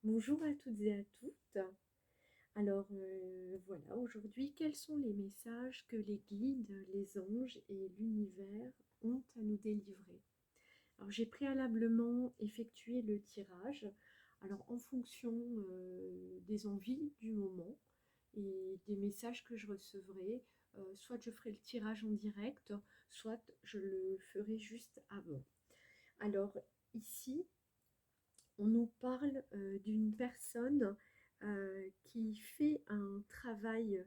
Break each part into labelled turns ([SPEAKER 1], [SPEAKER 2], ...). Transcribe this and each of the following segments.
[SPEAKER 1] Bonjour à toutes et à toutes. Alors voilà, aujourd'hui, quels sont les messages que les guides, les anges et l'univers ont à nous délivrer? Alors j'ai préalablement effectué le tirage, alors en fonction des envies du moment et des messages que je recevrai, soit je ferai le tirage en direct, soit je le ferai juste avant. Alors ici, on nous parle d'une personne qui fait un travail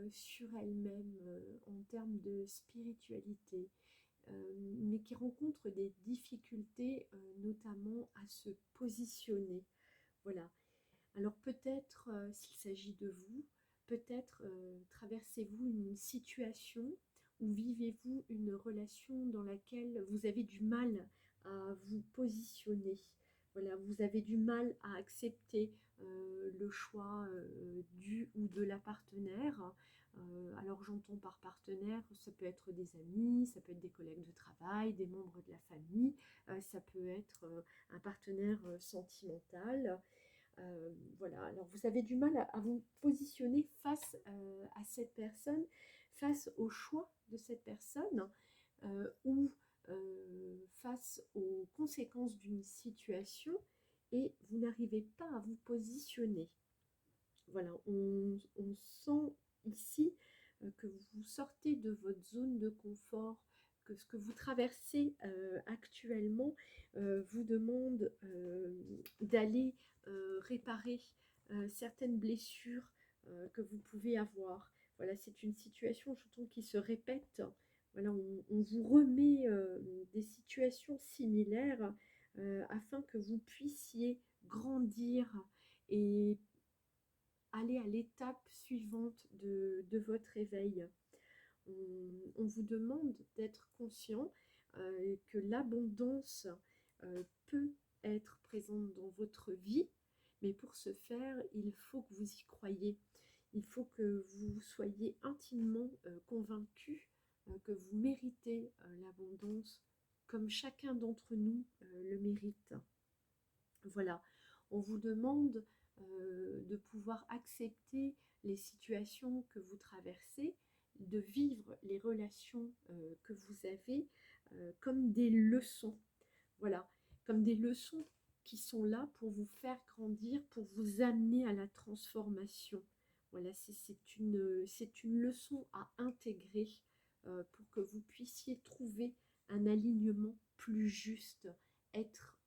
[SPEAKER 1] sur elle-même en termes de spiritualité, mais qui rencontre des difficultés, notamment à se positionner. Voilà. Alors peut-être, s'il s'agit de vous, peut-être traversez-vous une situation ou vivez-vous une relation dans laquelle vous avez du mal à vous positionner. Voilà, vous avez du mal à accepter le choix du ou de la partenaire. Alors j'entends par partenaire, ça peut être des amis, ça peut être des collègues de travail, des membres de la famille, ça peut être un partenaire sentimental. Voilà, alors vous avez du mal à vous positionner face à cette personne, face au choix de cette personne, ou face aux conséquences d'une situation, et vous n'arrivez pas à vous positionner. Voilà, on sent ici que vous sortez de votre zone de confort, que ce que vous traversez actuellement vous demande d'aller réparer certaines blessures que vous pouvez avoir. Voilà, c'est une situation, je trouve, qui se répète. Voilà, on vous remet des situations similaires afin que vous puissiez grandir et aller à l'étape suivante de votre éveil. On vous demande d'être conscient que l'abondance peut être présente dans votre vie, mais pour ce faire, il faut que vous y croyiez. Il faut que vous soyez intimement convaincu que vous méritez l'abondance comme chacun d'entre nous le mérite. Voilà, on vous demande de pouvoir accepter les situations que vous traversez, de vivre les relations que vous avez comme des leçons. Voilà, comme des leçons qui sont là pour vous faire grandir, pour vous amener à la transformation. Voilà, c'est une leçon à intégrer pour que vous puissiez trouver un alignement plus juste, être,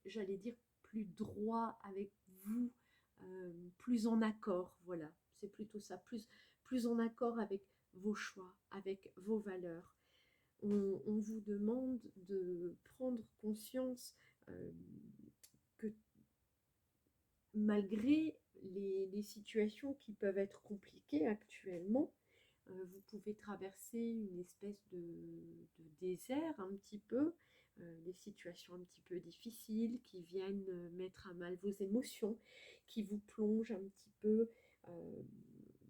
[SPEAKER 1] j'allais dire, plus droit avec vous, plus en accord. Voilà, c'est plutôt ça, plus en accord avec vos choix, avec vos valeurs. On vous demande de prendre conscience euh, que malgré les situations qui peuvent être compliquées actuellement, vous pouvez traverser une espèce de désert un petit peu, des situations un petit peu difficiles qui viennent mettre à mal vos émotions, qui vous plongent un petit peu euh,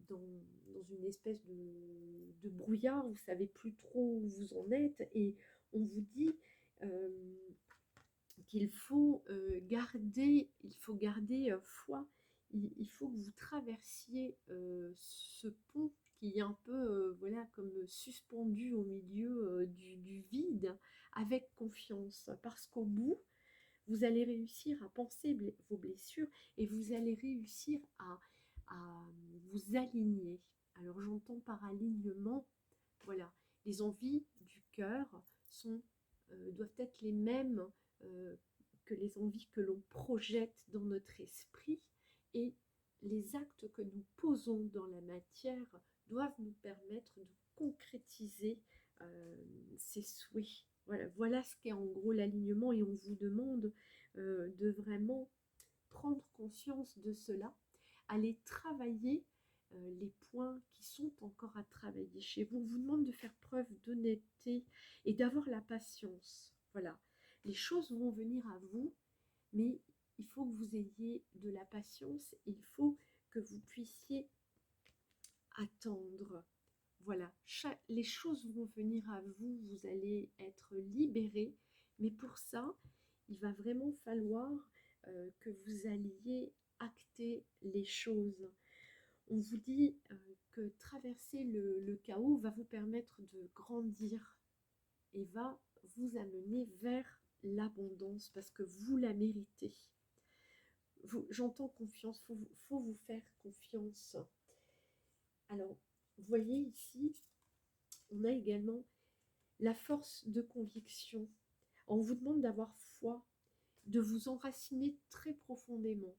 [SPEAKER 1] dans, dans une espèce de brouillard, vous ne savez plus trop où vous en êtes, et on vous dit euh, qu'il faut garder foi. Il faut que vous traversiez ce pont qui est un peu voilà, comme suspendu au milieu du vide avec confiance. Parce qu'au bout, vous allez réussir à penser vos blessures et vous allez réussir à vous aligner. Alors j'entends par alignement, voilà, les envies du cœur doivent être les mêmes euh, que les envies que l'on projette dans notre esprit, et les actes que nous posons dans la matière doivent nous permettre de concrétiser euh, ces souhaits. Voilà, voilà ce qu'est en gros l'alignement, et on vous demande de vraiment prendre conscience de cela, aller travailler les points qui sont encore à travailler chez vous. On vous demande de faire preuve d'honnêteté et d'avoir la patience. Voilà, les choses vont venir à vous, mais il faut que vous ayez de la patience, il faut que vous puissiez attendre. Voilà, les choses vont venir à vous, vous allez être libéré, mais pour ça, il va vraiment falloir que vous alliez acter les choses. On vous dit que traverser le chaos va vous permettre de grandir et va vous amener vers l'abondance parce que vous la méritez. J'entends confiance, faut vous faire confiance. Alors, vous voyez ici, on a également la force de conviction. On vous demande d'avoir foi, de vous enraciner très profondément,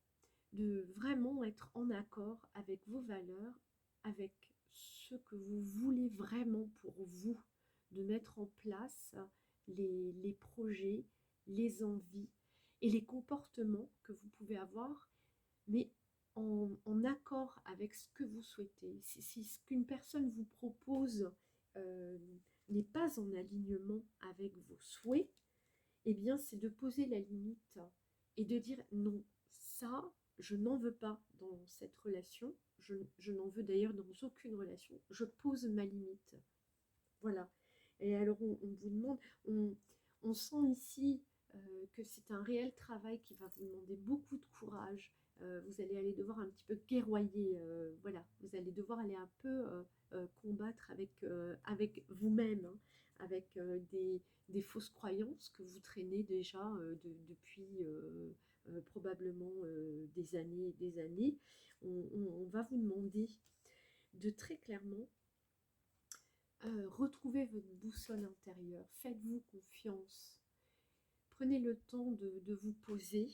[SPEAKER 1] de vraiment être en accord avec vos valeurs, avec ce que vous voulez vraiment pour vous, de mettre en place les projets, les envies et les comportements que vous pouvez avoir, mais en accord avec ce que vous souhaitez. Si ce qu'une personne vous propose euh, n'est pas en alignement avec vos souhaits, eh bien, c'est de poser la limite et de dire non, ça, je n'en veux pas dans cette relation, je n'en veux d'ailleurs dans aucune relation, je pose ma limite. Voilà. Et alors, on vous demande, on sent ici que c'est un réel travail qui va vous demander beaucoup de courage. Vous allez aller devoir un petit peu guerroyer, voilà, vous allez devoir aller un peu combattre avec vous-même, hein, avec des fausses croyances que vous traînez déjà depuis probablement des années et des années. On va vous demander de très clairement retrouvez votre boussole intérieure, faites-vous confiance, prenez le temps de vous poser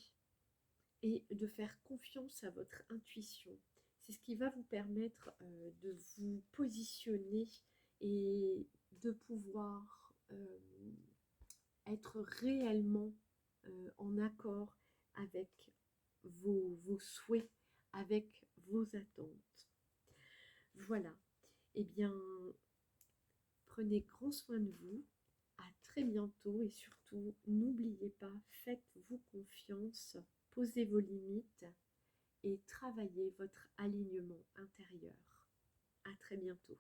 [SPEAKER 1] et de faire confiance à votre intuition. C'est ce qui va vous permettre de vous positionner et de pouvoir être réellement en accord avec vos souhaits, avec vos attentes. Voilà. Eh bien, prenez grand soin de vous. À très bientôt et surtout, n'oubliez pas, faites-vous confiance, posez vos limites et travaillez votre alignement intérieur. À très bientôt.